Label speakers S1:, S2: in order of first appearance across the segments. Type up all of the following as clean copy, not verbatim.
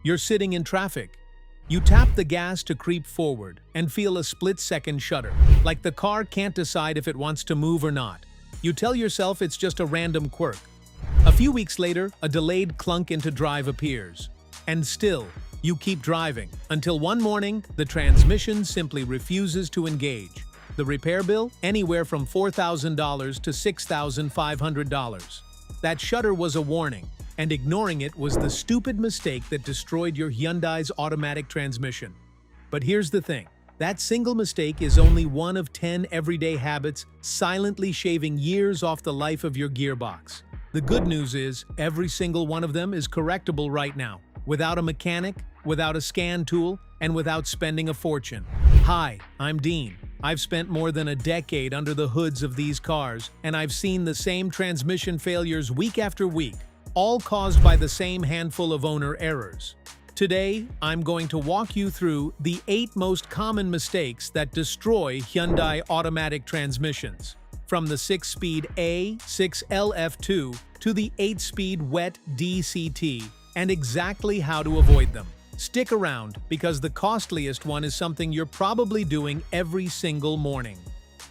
S1: You're sitting in traffic. You tap the gas to creep forward and feel a split-second shudder, like the car can't decide if it wants to move or not. You tell yourself it's just a random quirk. A few weeks later, a delayed clunk into drive appears. And still, you keep driving, until one morning, the transmission simply refuses to engage. The repair bill? Anywhere from $4,000 to $6,500. That shudder was a warning, and ignoring it was the stupid mistake that destroyed your Hyundai's automatic transmission. But here's the thing. That single mistake is only one of 10 everyday habits silently shaving years off the life of your gearbox. The good news is, every single one of them is correctable right now, without a mechanic, without a scan tool, and without spending a fortune. Hi, I'm Dean. I've spent more than a decade under the hoods of these cars, and I've seen the same transmission failures week after week, all caused by the same handful of owner errors. Today, I'm going to walk you through the 8 most common mistakes that destroy Hyundai automatic transmissions, from the 6-speed A6LF2 to the 8-speed wet DCT, and exactly how to avoid them. Stick around, because the costliest one is something you're probably doing every single morning.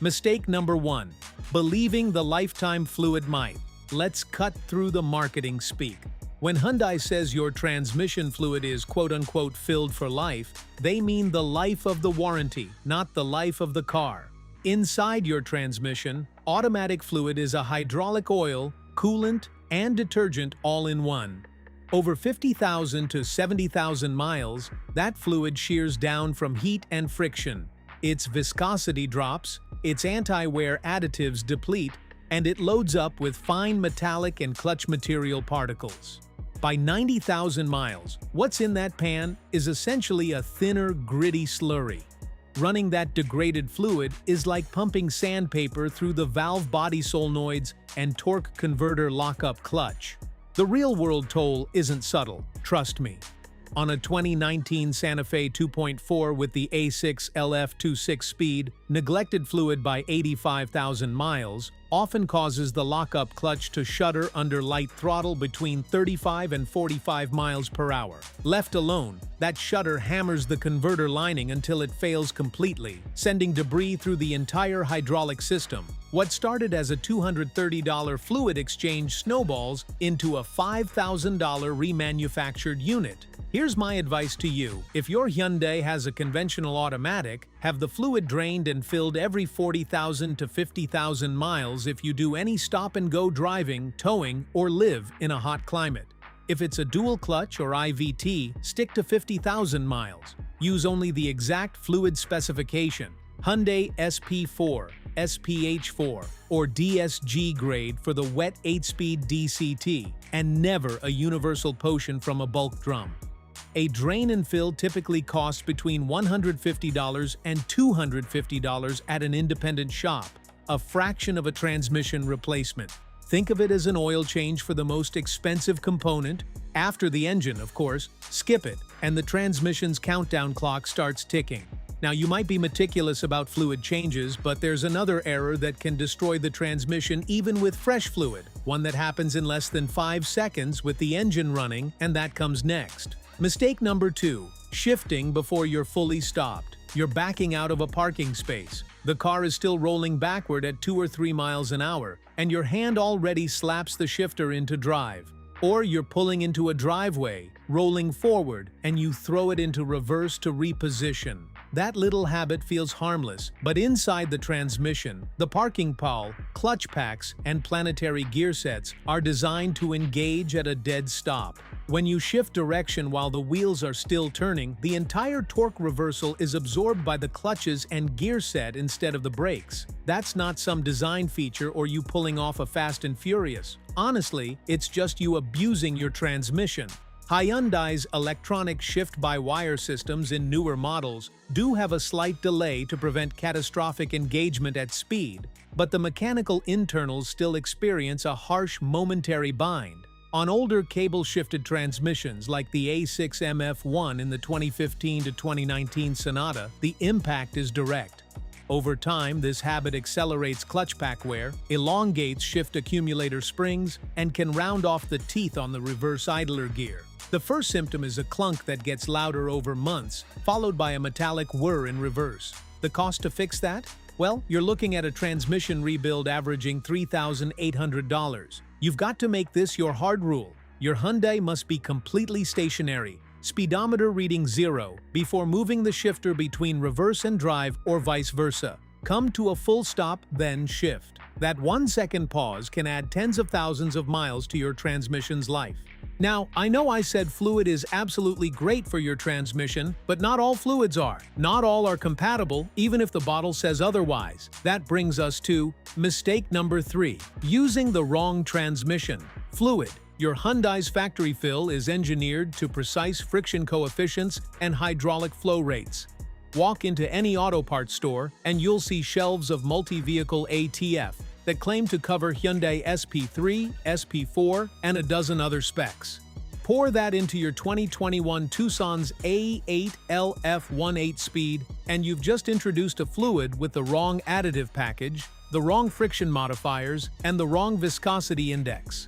S1: Mistake number 1. Believing the lifetime fluid might. Let's cut through the marketing speak. When Hyundai says your transmission fluid is quote-unquote filled for life, they mean the life of the warranty, not the life of the car. Inside your transmission, automatic fluid is a hydraulic oil, coolant, and detergent all in one. Over 50,000 to 70,000 miles, that fluid shears down from heat and friction. Its viscosity drops, its anti-wear additives deplete, and it loads up with fine metallic and clutch material particles. By 90,000 miles, what's in that pan is essentially a thinner, gritty slurry. Running that degraded fluid is like pumping sandpaper through the valve body solenoids and torque converter lockup clutch. The real-world toll isn't subtle, trust me. On a 2019 Santa Fe 2.4 with the A6LF2 6-speed, neglected fluid by 85,000 miles often causes the lockup clutch to shudder under light throttle between 35 and 45 miles per hour. Left alone, that shudder hammers the converter lining until it fails completely, sending debris through the entire hydraulic system. What started as a $230 fluid exchange snowballs into a $5,000 remanufactured unit. Here's my advice to you. If your Hyundai has a conventional automatic, have the fluid drained and filled every 40,000 to 50,000 miles if you do any stop-and-go driving, towing, or live in a hot climate. If it's a dual clutch or IVT, stick to 50,000 miles. Use only the exact fluid specification. Hyundai SP4, SPH4, or DSG grade for the wet 8-speed DCT, and never a universal potion from a bulk drum. A drain and fill typically costs between $150 and $250 at an independent shop, a fraction of a transmission replacement. Think of it as an oil change for the most expensive component. After the engine, of course, skip it, and the transmission's countdown clock starts ticking. Now, you might be meticulous about fluid changes, but there's another error that can destroy the transmission even with fresh fluid, one that happens in less than 5 seconds with the engine running, and that comes next. Mistake number 2. Shifting before you're fully stopped. You're backing out of a parking space. The car is still rolling backward at 2 or 3 miles an hour, and your hand already slaps the shifter into drive. Or you're pulling into a driveway, rolling forward, and you throw it into reverse to reposition. That little habit feels harmless, but inside the transmission, the parking pole, clutch packs, and planetary gear sets are designed to engage at a dead stop. When you shift direction while the wheels are still turning, the entire torque reversal is absorbed by the clutches and gear set instead of the brakes. That's not some design feature or you pulling off a Fast and Furious. Honestly, it's just you abusing your transmission. Hyundai's electronic shift-by-wire systems in newer models do have a slight delay to prevent catastrophic engagement at speed, but the mechanical internals still experience a harsh momentary bind. On older cable-shifted transmissions like the A6MF1 in the 2015 to 2019 Sonata, the impact is direct. Over time, this habit accelerates clutch pack wear, elongates shift accumulator springs, and can round off the teeth on the reverse idler gear. The first symptom is a clunk that gets louder over months, followed by a metallic whir in reverse. The cost to fix that? Well, you're looking at a transmission rebuild averaging $3,800. You've got to make this your hard rule. Your Hyundai must be completely stationary, speedometer reading 0, before moving the shifter between reverse and drive or vice versa. Come to a full stop, then shift. That 1-second pause can add tens of thousands of miles to your transmission's life. Now, I know I said fluid is absolutely great for your transmission, but not all fluids are. Not all are compatible, even if the bottle says otherwise. That brings us to mistake number 3, using the wrong transmission. Fluid. Your Hyundai's factory fill is engineered to precise friction coefficients and hydraulic flow rates. Walk into any auto parts store and you'll see shelves of multi-vehicle ATF that claim to cover Hyundai SP3, SP4, and a dozen other specs. Pour that into your 2021 Tucson's A8 LF18 speed, and you've just introduced a fluid with the wrong additive package, the wrong friction modifiers, and the wrong viscosity index.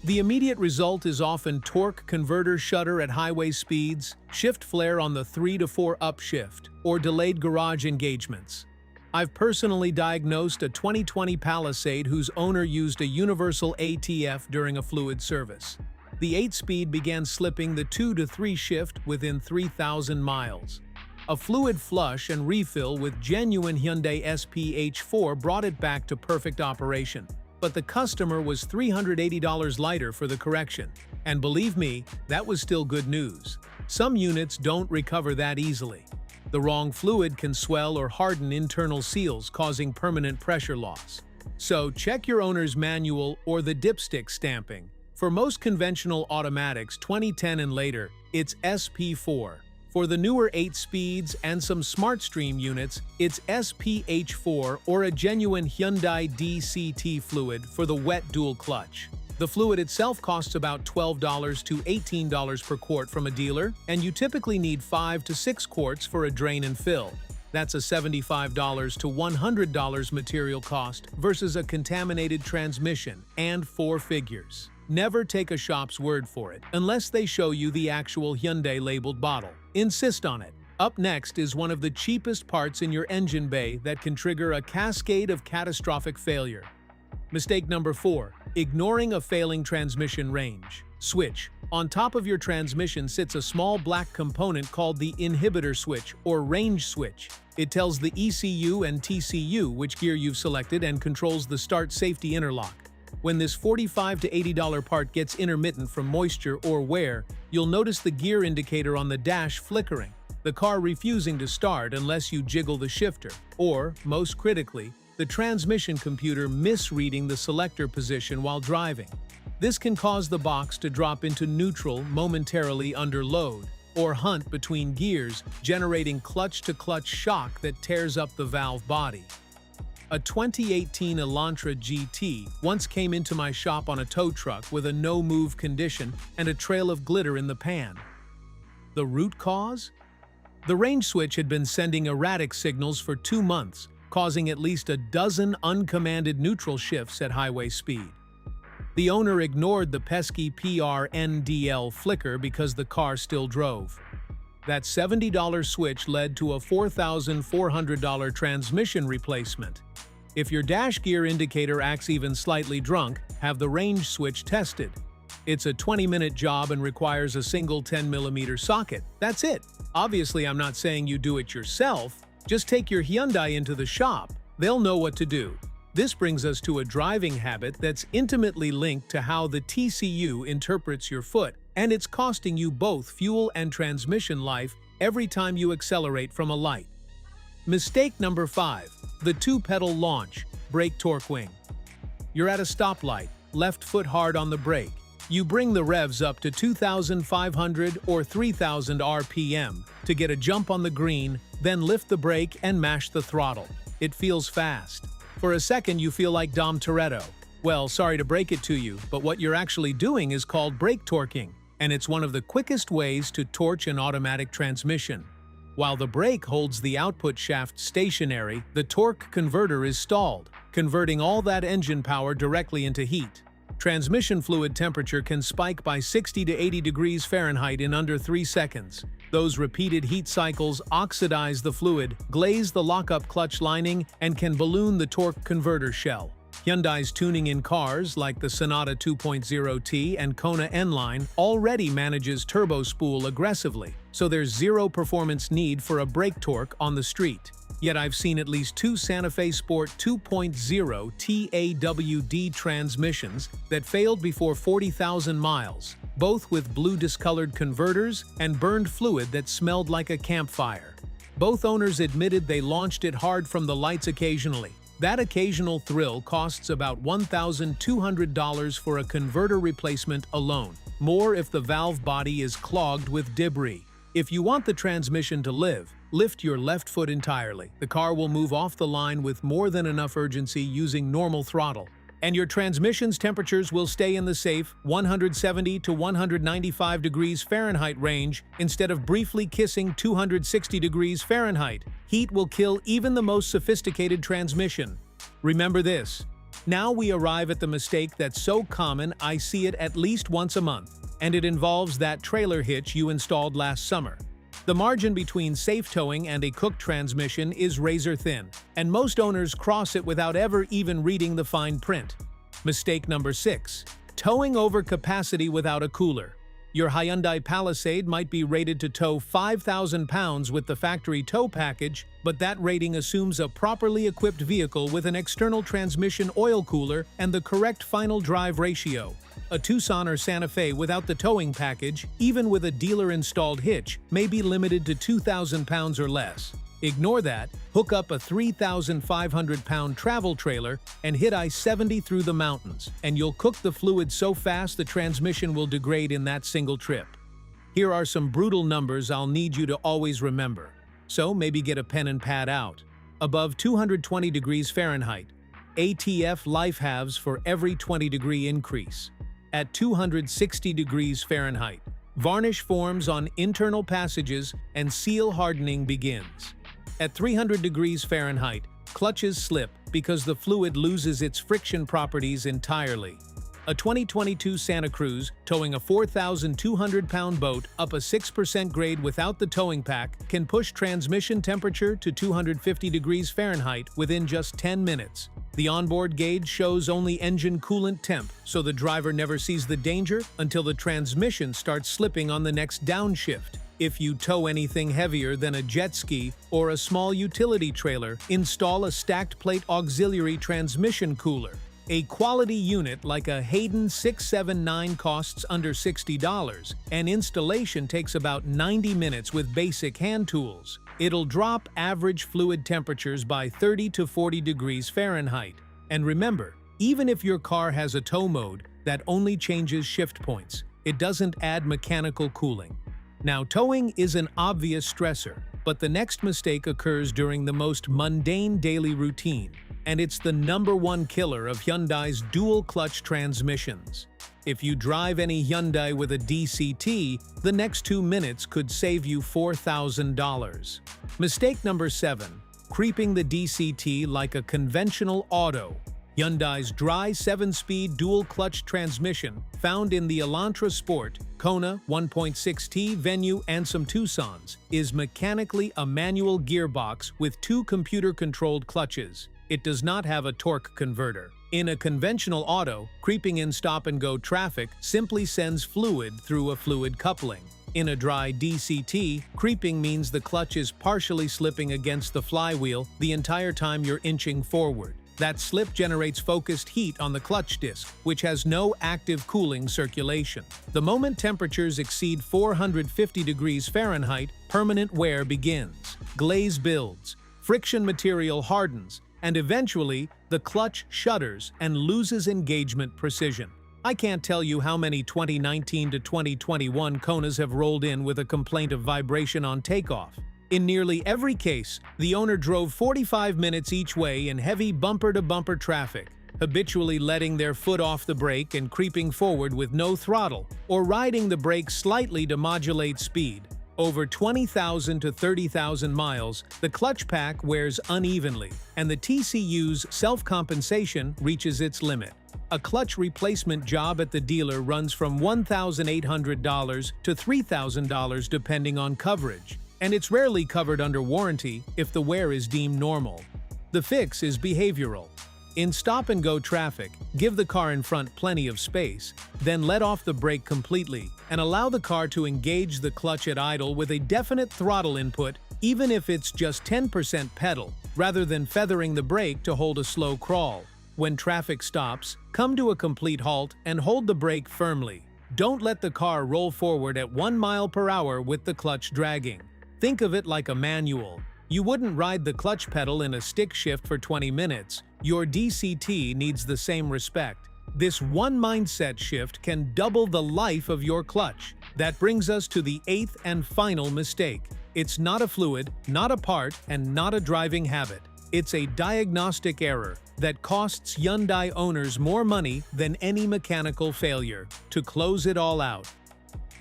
S1: The immediate result is often torque converter shudder at highway speeds, shift flare on the 3 to 4 upshift, or delayed garage engagements. I've personally diagnosed a 2020 Palisade whose owner used a universal ATF during a fluid service. The 8-speed began slipping the 2 to 3 shift within 3,000 miles. A fluid flush and refill with genuine Hyundai SPH4 brought it back to perfect operation. But the customer was $380 lighter for the correction. And believe me, that was still good news. Some units don't recover that easily. The wrong fluid can swell or harden internal seals, causing permanent pressure loss. So check your owner's manual or the dipstick stamping. For most conventional automatics 2010 and later, it's SP4. For the newer 8 speeds and some SmartStream units, it's SPH4 or a genuine Hyundai DCT fluid for the wet dual clutch. The fluid itself costs about $12 to $18 per quart from a dealer, and you typically need 5 to 6 quarts for a drain and fill. That's a $75 to $100 material cost versus a contaminated transmission and 4 figures. Never take a shop's word for it unless they show you the actual Hyundai labeled bottle. Insist on it. Up next is one of the cheapest parts in your engine bay that can trigger a cascade of catastrophic failure. Mistake number 4. Ignoring a failing transmission range. Switch. On top of your transmission sits a small black component called the inhibitor switch or range switch. It tells the ECU and TCU which gear you've selected and controls the start safety interlock. When this $45 to $80 part gets intermittent from moisture or wear, you'll notice the gear indicator on the dash flickering, the car refusing to start unless you jiggle the shifter, or, most critically, the transmission computer misreading the selector position while driving. This can cause the box to drop into neutral momentarily under load, or hunt between gears, generating clutch-to-clutch shock that tears up the valve body. A 2018 Elantra GT once came into my shop on a tow truck with a no-move condition and a trail of glitter in the pan. The root cause? The range switch had been sending erratic signals for 2 months, causing at least a dozen uncommanded neutral shifts at highway speed. The owner ignored the pesky PRNDL flicker because the car still drove. That $70 switch led to a $4,400 transmission replacement. If your dash gear indicator acts even slightly drunk, have the range switch tested. It's a 20-minute job and requires a single 10mm socket. That's it. Obviously, I'm not saying you do it yourself. Just take your Hyundai into the shop. They'll know what to do. This brings us to a driving habit that's intimately linked to how the TCU interprets your foot, and it's costing you both fuel and transmission life every time you accelerate from a light. Mistake number 5. The 2-pedal launch, brake torque wing. You're at a stoplight, left foot hard on the brake. You bring the revs up to 2,500 or 3,000 RPM to get a jump on the green, then lift the brake and mash the throttle. It feels fast. For a second you feel like Dom Toretto. Well, sorry to break it to you, but what you're actually doing is called brake torquing, and it's one of the quickest ways to torch an automatic transmission. While the brake holds the output shaft stationary, the torque converter is stalled, converting all that engine power directly into heat. Transmission fluid temperature can spike by 60 to 80 degrees Fahrenheit in under 3 seconds. Those repeated heat cycles oxidize the fluid, glaze the lockup clutch lining, and can balloon the torque converter shell. Hyundai's tuning in cars like the Sonata 2.0T and Kona N-Line already manages turbo spool aggressively, so there's zero performance need for a brake torque on the street. Yet I've seen at least two Santa Fe Sport 2.0 TAWD transmissions that failed before 40,000 miles, both with blue discolored converters and burned fluid that smelled like a campfire. Both owners admitted they launched it hard from the lights occasionally. That occasional thrill costs about $1,200 for a converter replacement alone, more if the valve body is clogged with debris. If you want the transmission to live, lift your left foot entirely. The car will move off the line with more than enough urgency using normal throttle. And your transmission's temperatures will stay in the safe 170 to 195 degrees Fahrenheit range instead of briefly kissing 260 degrees Fahrenheit. Heat will kill even the most sophisticated transmission. Remember this. Now we arrive at the mistake that's so common I see it at least once a month, and it involves that trailer hitch you installed last summer. The margin between safe towing and a cooked transmission is razor thin, and most owners cross it without ever even reading the fine print. Mistake number 6. Towing over capacity without a cooler. Your Hyundai Palisade might be rated to tow 5,000 pounds with the factory tow package, but that rating assumes a properly equipped vehicle with an external transmission oil cooler and the correct final drive ratio. A Tucson or Santa Fe without the towing package, even with a dealer-installed hitch, may be limited to 2,000 pounds or less. Ignore that, hook up a 3,500-pound travel trailer and hit I-70 through the mountains, and you'll cook the fluid so fast the transmission will degrade in that single trip. Here are some brutal numbers I'll need you to always remember. So maybe get a pen and pad out. Above 220 degrees Fahrenheit, ATF life halves for every 20-degree increase. At 260 degrees Fahrenheit, varnish forms on internal passages and seal hardening begins. At 300 degrees Fahrenheit, clutches slip because the fluid loses its friction properties entirely. A 2022 Santa Cruz towing a 4,200-pound boat up a 6% grade without the towing pack can push transmission temperature to 250 degrees Fahrenheit within just 10 minutes. The onboard gauge shows only engine coolant temp, so the driver never sees the danger until the transmission starts slipping on the next downshift. If you tow anything heavier than a jet ski or a small utility trailer, install a stacked plate auxiliary transmission cooler. A quality unit like a Hayden 679 costs under $60, and installation takes about 90 minutes with basic hand tools. It'll drop average fluid temperatures by 30 to 40 degrees Fahrenheit. And remember, even if your car has a tow mode that only changes shift points, it doesn't add mechanical cooling. Now, towing is an obvious stressor, but the next mistake occurs during the most mundane daily routine, and it's the #1 killer of Hyundai's dual-clutch transmissions. If you drive any Hyundai with a DCT, the next 2 minutes could save you $4,000. Mistake number 7. Creeping the DCT like a conventional auto. Hyundai's dry 7-speed dual-clutch transmission, found in the Elantra Sport, Kona 1.6T, Venue, and some Tucsons, is mechanically a manual gearbox with 2 computer-controlled clutches. It does not have a torque converter. In a conventional auto, creeping in stop-and-go traffic simply sends fluid through a fluid coupling. In a dry DCT, creeping means the clutch is partially slipping against the flywheel the entire time you're inching forward. That slip generates focused heat on the clutch disc, which has no active cooling circulation. The moment temperatures exceed 450 degrees Fahrenheit, permanent wear begins. Glaze builds, friction material hardens, and eventually, the clutch shudders and loses engagement precision. I can't tell you how many 2019 to 2021 Konas have rolled in with a complaint of vibration on takeoff. In nearly every case, the owner drove 45 minutes each way in heavy bumper-to-bumper traffic, habitually letting their foot off the brake and creeping forward with no throttle, or riding the brake slightly to modulate speed. Over 20,000 to 30,000 miles, the clutch pack wears unevenly, and the TCU's self-compensation reaches its limit. A clutch replacement job at the dealer runs from $1,800 to $3,000 depending on coverage, and it's rarely covered under warranty if the wear is deemed normal. The fix is behavioral. In stop-and-go traffic, give the car in front plenty of space, then let off the brake completely and allow the car to engage the clutch at idle with a definite throttle input, even if it's just 10% pedal, rather than feathering the brake to hold a slow crawl. When traffic stops, come to a complete halt and hold the brake firmly. Don't let the car roll forward at 1 mile per hour with the clutch dragging. Think of it like a manual. You wouldn't ride the clutch pedal in a stick shift for 20 minutes. Your DCT needs the same respect. This one mindset shift can double the life of your clutch. That brings us to the 8th and final mistake. It's not a fluid, not a part, and not a driving habit. It's a diagnostic error that costs Hyundai owners more money than any mechanical failure. To close it all out.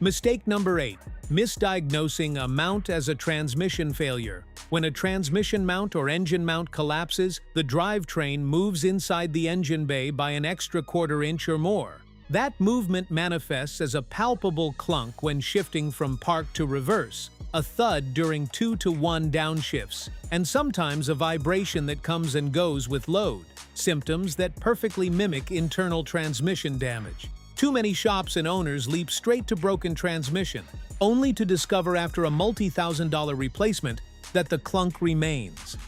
S1: Mistake number 8. Misdiagnosing a mount as a transmission failure. When a transmission mount or engine mount collapses, the drivetrain moves inside the engine bay by an extra quarter inch or more. That movement manifests as a palpable clunk when shifting from park to reverse, a thud during 2-to-1 downshifts, and sometimes a vibration that comes and goes with load, symptoms that perfectly mimic internal transmission damage. Too many shops and owners leap straight to broken transmission, only to discover after a multi-thousand-dollar replacement that the clunk remains.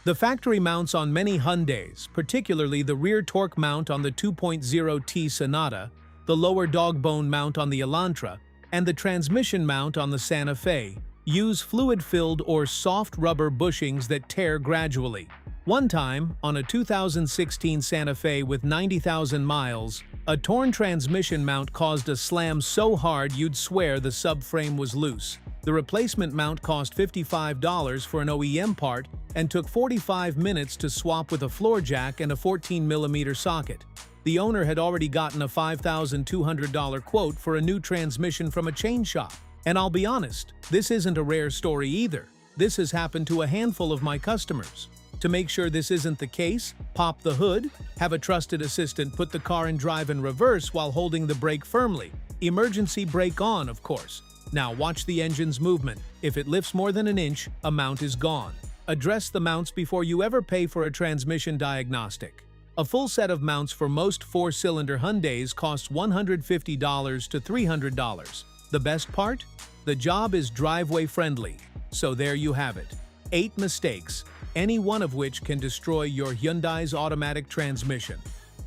S1: The factory mounts on many Hyundais, particularly the rear torque mount on the 2.0T Sonata, the lower dog bone mount on the Elantra, and the transmission mount on the Santa Fe, use fluid-filled or soft rubber bushings that tear gradually. One time, on a 2016 Santa Fe with 90,000 miles, a torn transmission mount caused a slam so hard you'd swear the subframe was loose. The replacement mount cost $55 for an OEM part and took 45 minutes to swap with a floor jack and a 14mm socket. The owner had already gotten a $5,200 quote for a new transmission from a chain shop. And I'll be honest, this isn't a rare story either. This has happened to a handful of my customers. To make sure this isn't the case, pop the hood, have a trusted assistant put the car in drive and reverse while holding the brake firmly. Emergency brake on, of course. Now watch the engine's movement. If it lifts more than an inch, a mount is gone. Address the mounts before you ever pay for a transmission diagnostic. A full set of mounts for most 4-cylinder Hyundais costs $150 to $300. The best part? The job is driveway friendly. So there you have it. 8 mistakes, any one of which can destroy your Hyundai's automatic transmission.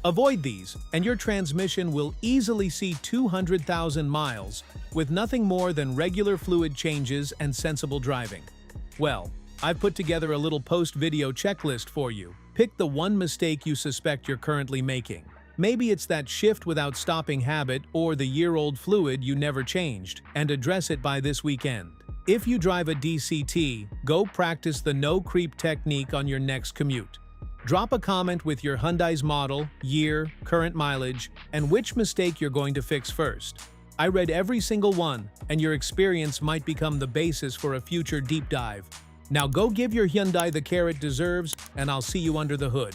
S1: Avoid these, and your transmission will easily see 200,000 miles with nothing more than regular fluid changes and sensible driving. Well, I've put together a little post-video checklist for you. Pick the one mistake you suspect you're currently making. Maybe it's that shift without stopping habit or the year-old fluid you never changed, and address it by this weekend. If you drive a DCT, go practice the no-creep technique on your next commute. Drop a comment with your Hyundai's model, year, current mileage, and which mistake you're going to fix first. I read every single one, and your experience might become the basis for a future deep dive. Now go give your Hyundai the care it deserves, and I'll see you under the hood.